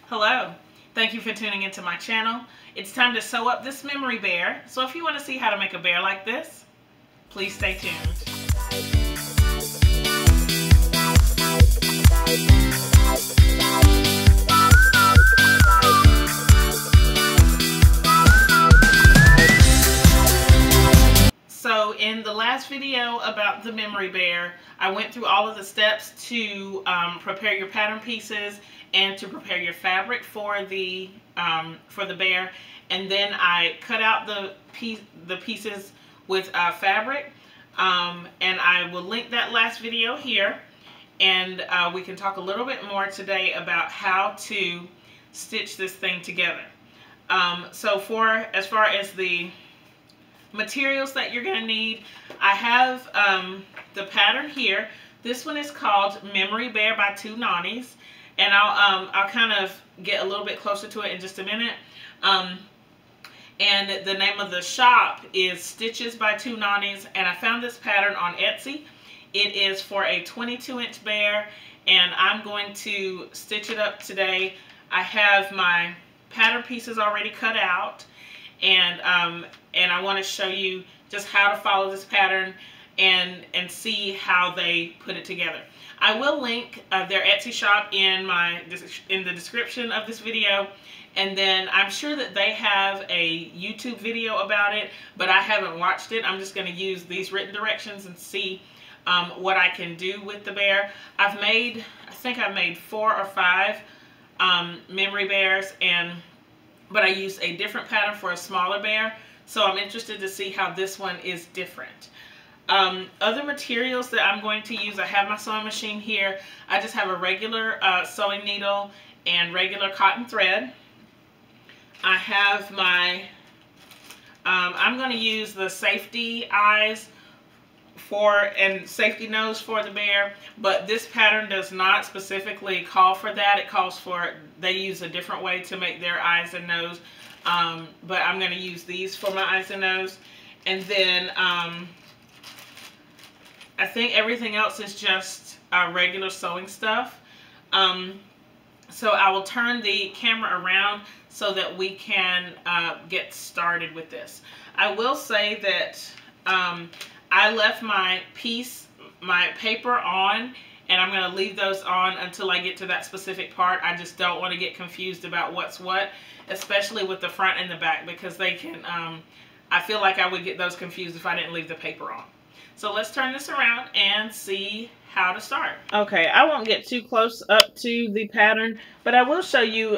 Hello, thank you for tuning into my channel. It's time to sew up this memory bear, so if you want to see how to make a bear like this, please stay tuned. So in the last video about the memory bear, I went through all of the steps to prepare your pattern pieces and to prepare your fabric for the bear, and then I cut out the pieces with fabric, and I will link that last video here, and we can talk a little bit more today about how to stitch this thing together. So as far as the materials that you're going to need, I have the pattern here. This one is called Memory Bear by Two Nonnies, and I'll kind of get a little bit closer to it in just a minute. And the name of the shop is Stitches by Two Nonnies, and I found this pattern on Etsy. It is for a 22-inch bear, and I'm going to stitch it up today. I have my pattern pieces already cut out, and I want to show you just how to follow this pattern and see how they put it together. I will link their Etsy shop in the description of this video, and then I'm sure that they have a YouTube video about it, but I haven't watched it. I'm just going to use these written directions and see what I can do with the bear. I think I've made 4 or 5 memory bears, but I used a different pattern for a smaller bear, so I'm interested to see how this one is different. Other materials that I'm going to use, I have my sewing machine here. I just have a regular sewing needle and regular cotton thread. I have my, I'm going to use the safety eyes and safety nose for the bear, but this pattern does not specifically call for that. It calls for, they use a different way to make their eyes and nose, but I'm going to use these for my eyes and nose. And then I think everything else is just regular sewing stuff. So I will turn the camera around so that we can get started with this. I will say that I left my paper on, and I'm going to leave those on until I get to that specific part. I just don't want to get confused about what's what, especially with the front and the back, because they can, I feel like I would get those confused if I didn't leave the paper on. So let's turn this around and see how to start. Okay, I won't get too close up to the pattern, but I will show you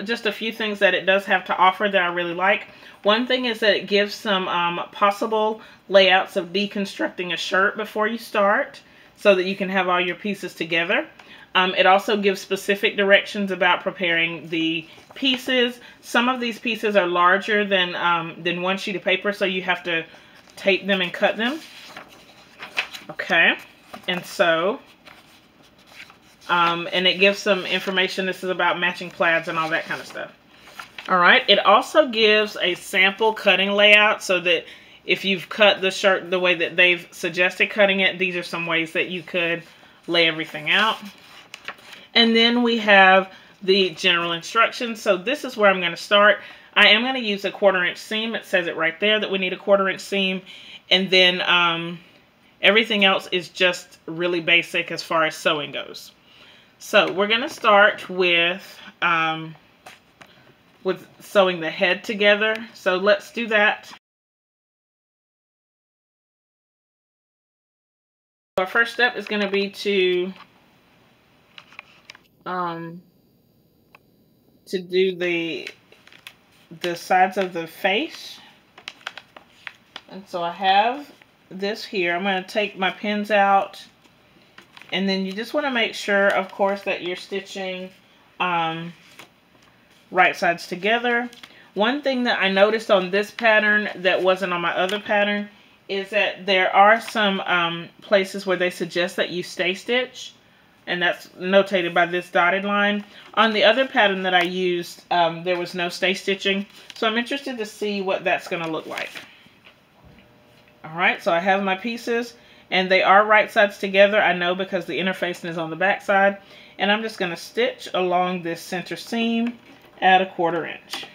just a few things that it does have to offer that I really like. One thing is that it gives some possible layouts of deconstructing a shirt before you start, so that you can have all your pieces together. It also gives specific directions about preparing the pieces. Some of these pieces are larger than one sheet of paper, so you have to tape them and cut them. Okay, and so, and it gives some information. This is about matching plaids and all that kind of stuff. All right, it also gives a sample cutting layout, so that if you've cut the shirt the way that they've suggested cutting it, these are some ways that you could lay everything out. And then we have the general instructions. So this is where I'm going to start. I am going to use a 1/4 inch seam. It says it right there that we need a 1/4 inch seam. And then everything else is just really basic as far as sewing goes. So we're going to start with sewing the head together. So let's do that. Our first step is going to be to do the sides of the face. And so I have this here. I'm going to take my pins out, and then you just want to make sure, of course, that you're stitching right sides together. One thing that I noticed on this pattern that wasn't on my other pattern is that there are some places where they suggest that you stay stitch, and that's notated by this dotted line. On the other pattern that I used, there was no stay stitching, so I'm interested to see what that's going to look like. Alright, so I have my pieces, And they are right sides together, I know, because the inner facing is on the back side. And I'm just going to stitch along this center seam at 1/4 inch.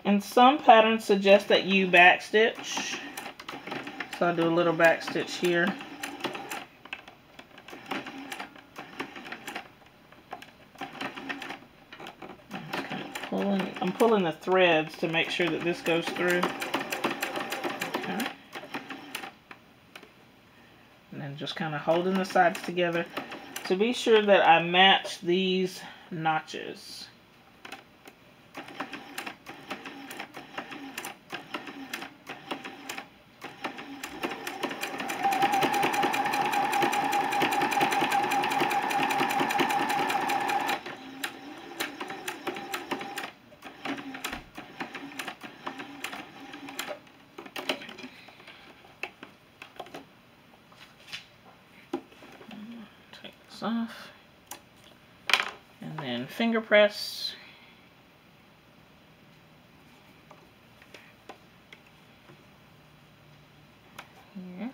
And some patterns suggest that you backstitch. So I'll do a little backstitch here. I'm pulling the threads to make sure that this goes through. Okay. And then just kind of holding the sides together to be sure that I match these notches. Off, and then finger press. Here.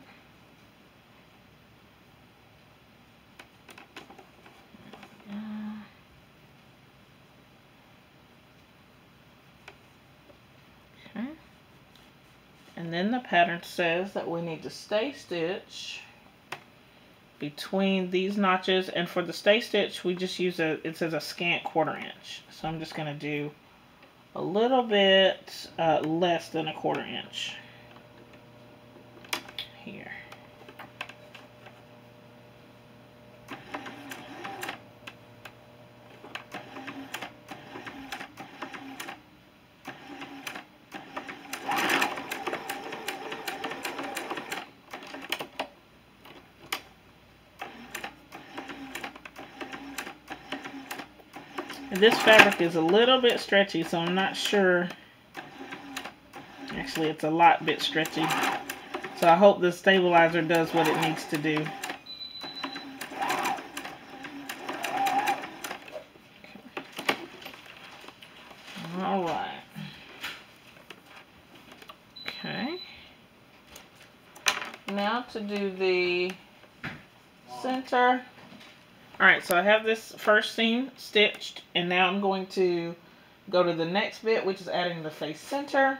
Okay. And then the pattern says that we need to stay stitch between these notches, and for the stay stitch we just use it says a scant 1/4 inch. So I'm just going to do a little bit less than 1/4 inch here. This fabric is a little bit stretchy, so I'm not sure. Actually, it's a lot bit stretchy. So I hope the stabilizer does what it needs to do. All right. Okay. Now to do the center. Alright, so I have this first seam stitched, and now I'm going to go to the next bit, which is adding the face center.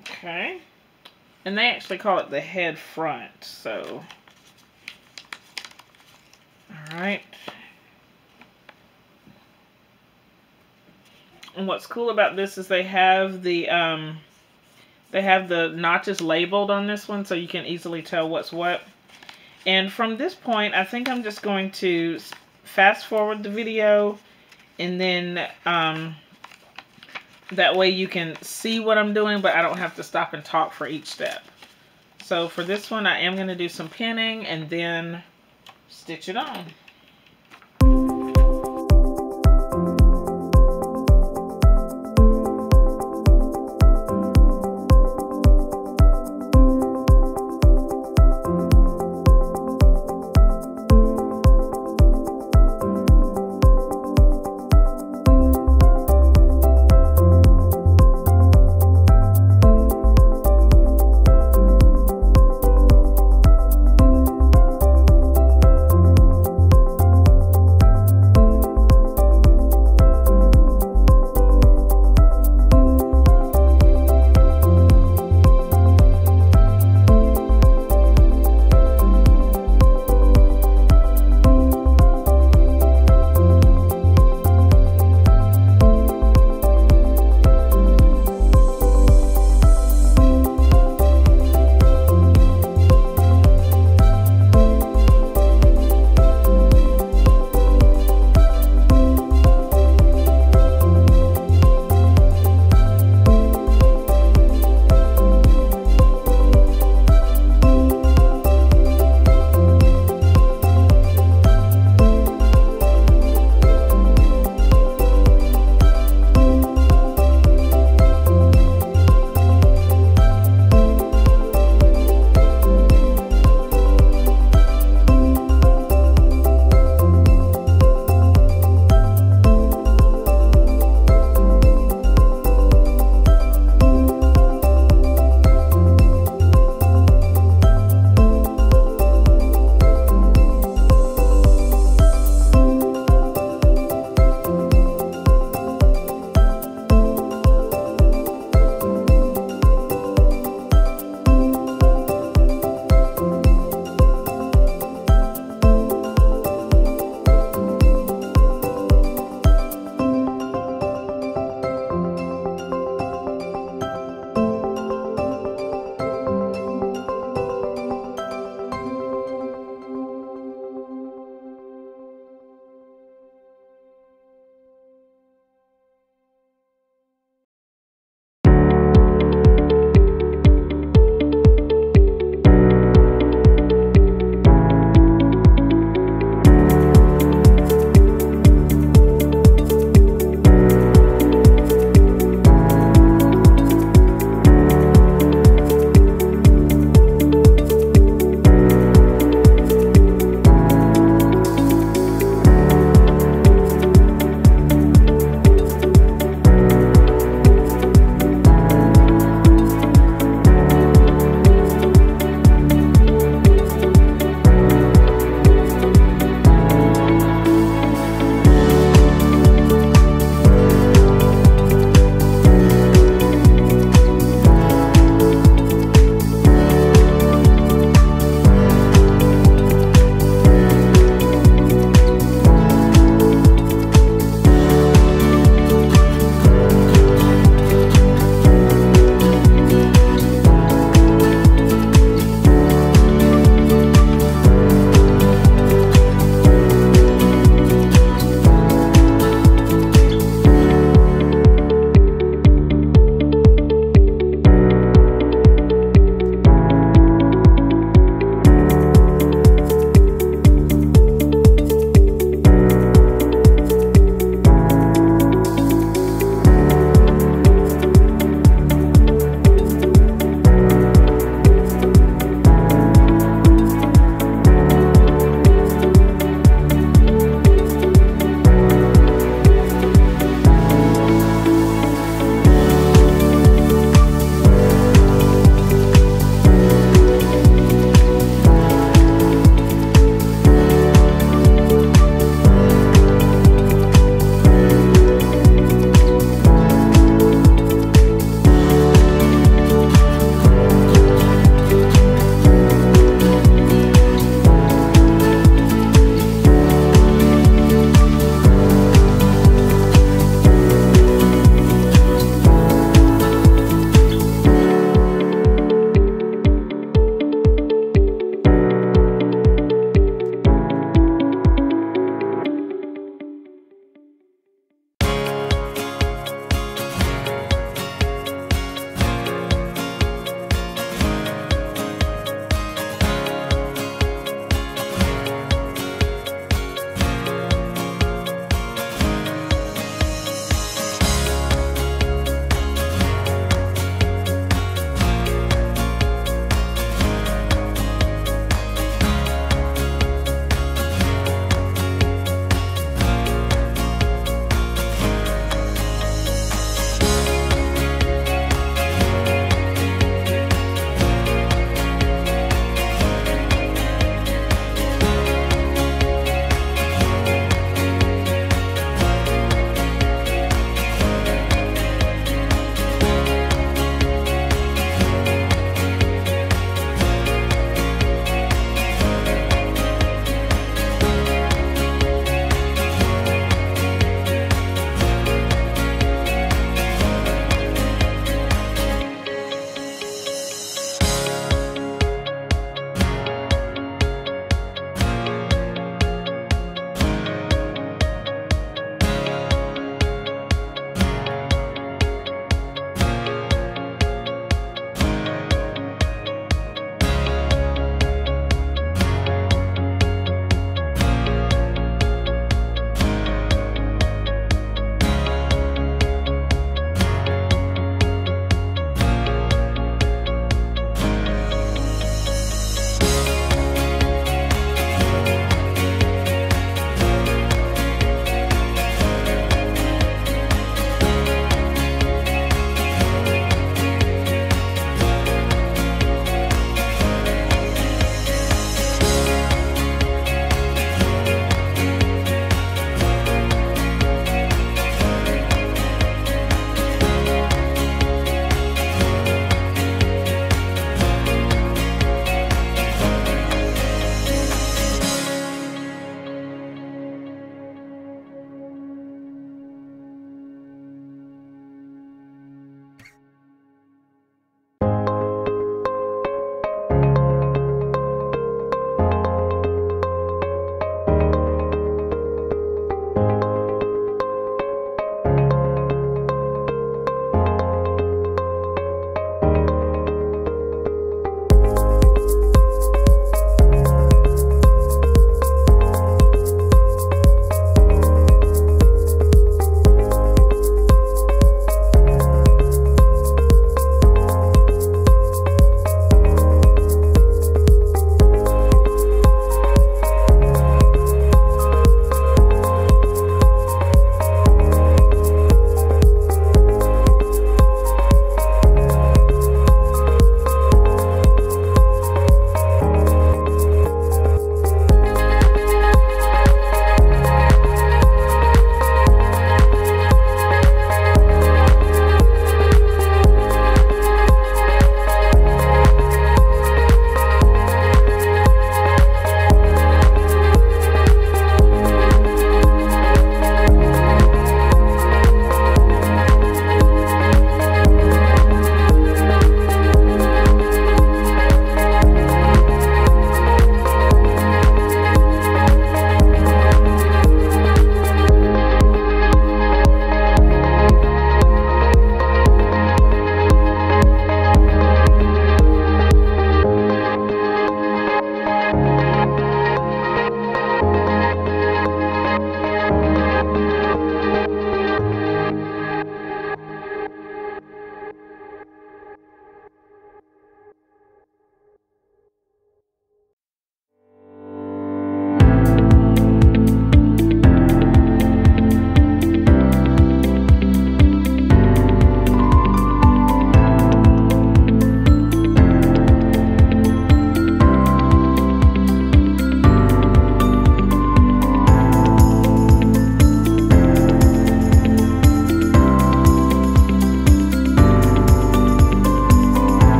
Okay. And they actually call it the head front, so. Alright. And what's cool about this is they have the notches labeled on this one, so you can easily tell what's what. And from this point, I think I'm just going to fast forward the video, and then that way you can see what I'm doing, but I don't have to stop and talk for each step. So for this one, I am going to do some pinning and then stitch it on.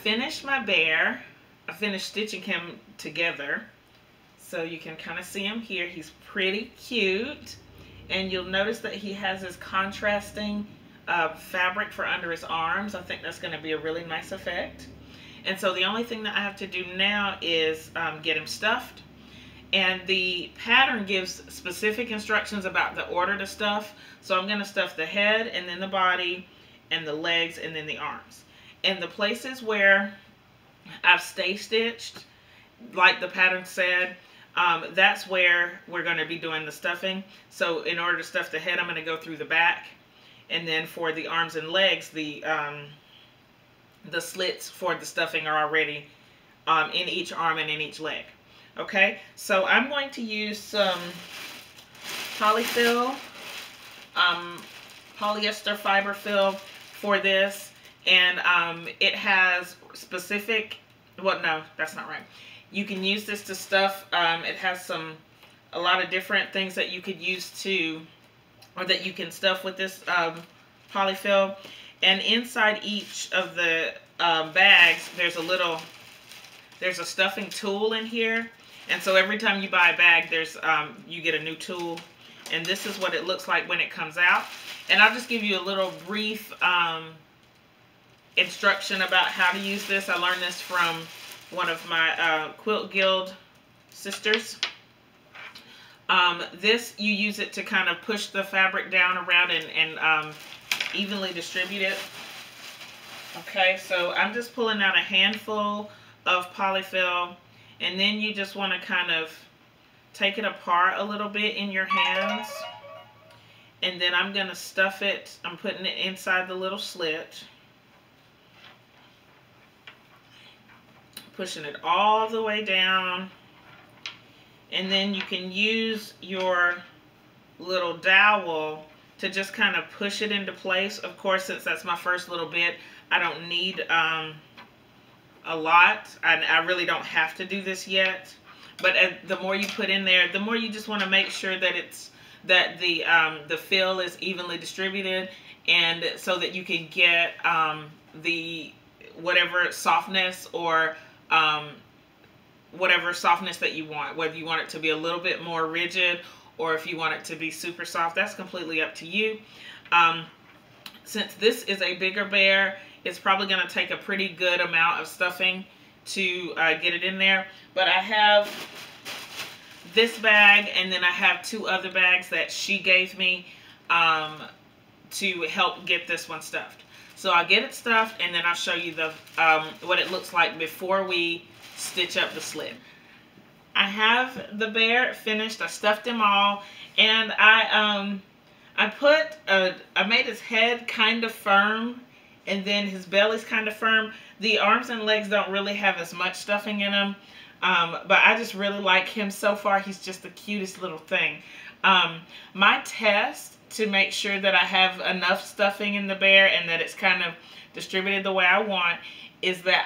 finished my bear. I finished stitching him together. So you can kind of see him here. He's pretty cute. And you'll notice that he has this contrasting fabric for under his arms. I think that's going to be a really nice effect. And so the only thing that I have to do now is get him stuffed. And the pattern gives specific instructions about the order to stuff. So I'm going to stuff the head and then the body and the legs and then the arms. And the places where I've stay stitched, like the pattern said, that's where we're going to be doing the stuffing. So in order to stuff the head, I'm going to go through the back. And then for the arms and legs, the slits for the stuffing are already in each arm and in each leg. Okay, so I'm going to use some polyfill, polyester fiber fill for this. And it has specific, well, no, that's not right. You can use this to stuff. It has a lot of different things that you could use to, or that you can stuff with this polyfill. And inside each of the bags, there's a stuffing tool in here. And so every time you buy a bag, you get a new tool. And this is what it looks like when it comes out. And I'll just give you a little brief instruction about how to use this. I learned this from one of my Quilt Guild sisters. This, you use it to kind of push the fabric down around and evenly distribute it. Okay, so I'm just pulling out a handful of polyfill, and then you just want to kind of take it apart a little bit in your hands. And then I'm going to stuff it. I'm putting it inside the little slit. Pushing it all the way down. And then you can use your little dowel to just kind of push it into place. Of course, since that's my first little bit, I don't need a lot. I really don't have to do this yet. But the more you put in there, the more you just want to make sure that the fill is evenly distributed, and so that you can get the whatever softness or whatever softness that you want. Whether you want it to be a little bit more rigid or if you want it to be super soft, that's completely up to you. Since this is a bigger bear, it's probably going to take a pretty good amount of stuffing to get it in there. But I have this bag, and then I have two other bags that she gave me to help get this one stuffed. So I'll get it stuffed, and then I'll show you the what it looks like before we stitch up the slit. I have the bear finished. I stuffed him all, and I made his head kind of firm, and then his belly's kind of firm. The arms and legs don't really have as much stuffing in them, but I just really like him so far. He's just the cutest little thing. My test to make sure that I have enough stuffing in the bear and that it's kind of distributed the way I want is that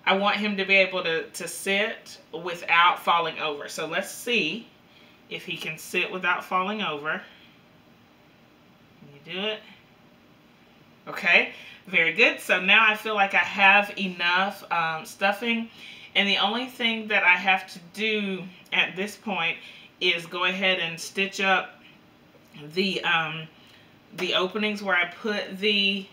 I want him to be able to sit without falling over. So let's see if he can sit without falling over. Can you do it? Okay, very good. So now I feel like I have enough stuffing, and the only thing that I have to do at this point is go ahead and stitch up the openings where I put the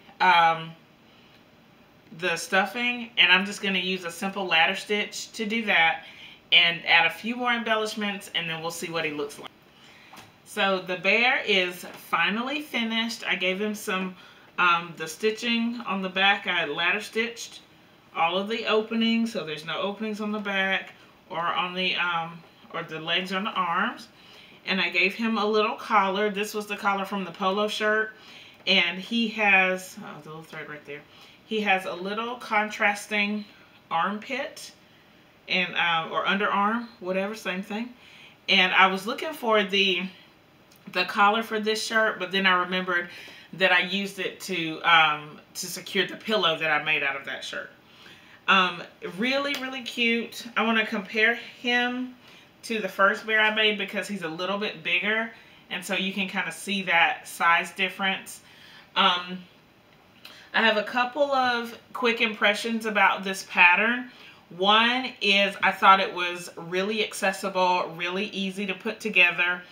stuffing, and I'm just going to use a simple ladder stitch to do that and add a few more embellishments, and then we'll see what he looks like. So the bear is finally finished. I gave him some the stitching on the back. I ladder stitched all of the openings, so there's no openings on the back or on the legs or on the arms. And I gave him a little collar. This was the collar from the polo shirt, and he has the little thread right there. He has a little contrasting armpit and or underarm, whatever, same thing. And I was looking for the collar for this shirt, but then I remembered that I used it to secure the pillow that I made out of that shirt. Really, really cute. I want to compare him to the first bear I made because he's a little bit bigger, and so you can kind of see that size difference. I have a couple of quick impressions about this pattern. One is I thought it was really accessible, really easy to put together.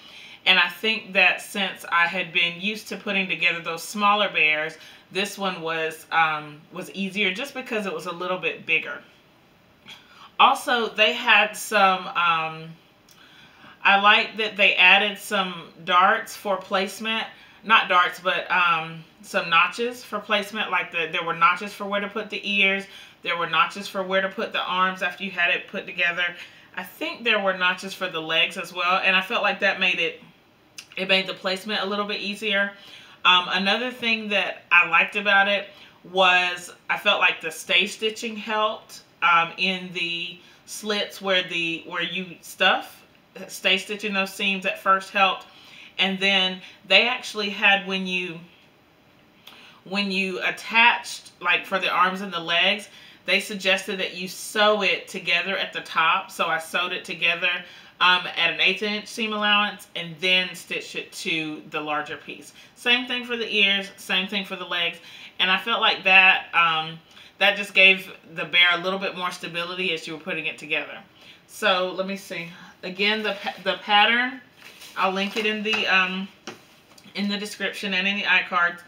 And I think that since I had been used to putting together those smaller bears, this one was easier just because it was a little bit bigger. Also, they had some, I like that they added some darts for placement. Not darts, but some notches for placement. Like there were notches for where to put the ears. There were notches for where to put the arms after you had it put together. I think there were notches for the legs as well. And I felt like that made it made the placement a little bit easier. Another thing that I liked about it was I felt like the stay stitching helped in the slits where you stuff. Stay stitching those seams at first helped. And then they actually had when you attached, like for the arms and the legs, they suggested that you sew it together at the top. So I sewed it together at an 1/8 inch seam allowance and then stitched it to the larger piece. Same thing for the ears, same thing for the legs. And I felt like that that just gave the bear a little bit more stability as you were putting it together. So let me see. Again, the pattern, I'll link it in the description and in the iCards,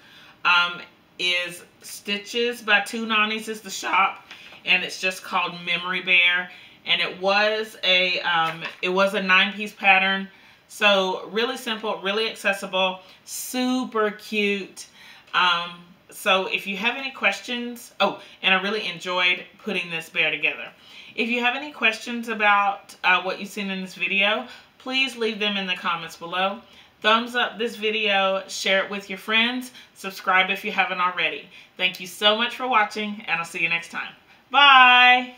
is Stitches by Two Nonnies is the shop, and it's just called Memory Bear. And it was a 9-piece pattern, so really simple, really accessible, super cute. So if you have any questions, oh, and I really enjoyed putting this bear together. If you have any questions about what you've seen in this video, please leave them in the comments below. Thumbs up this video, share it with your friends, subscribe if you haven't already. Thank you so much for watching, and I'll see you next time. Bye!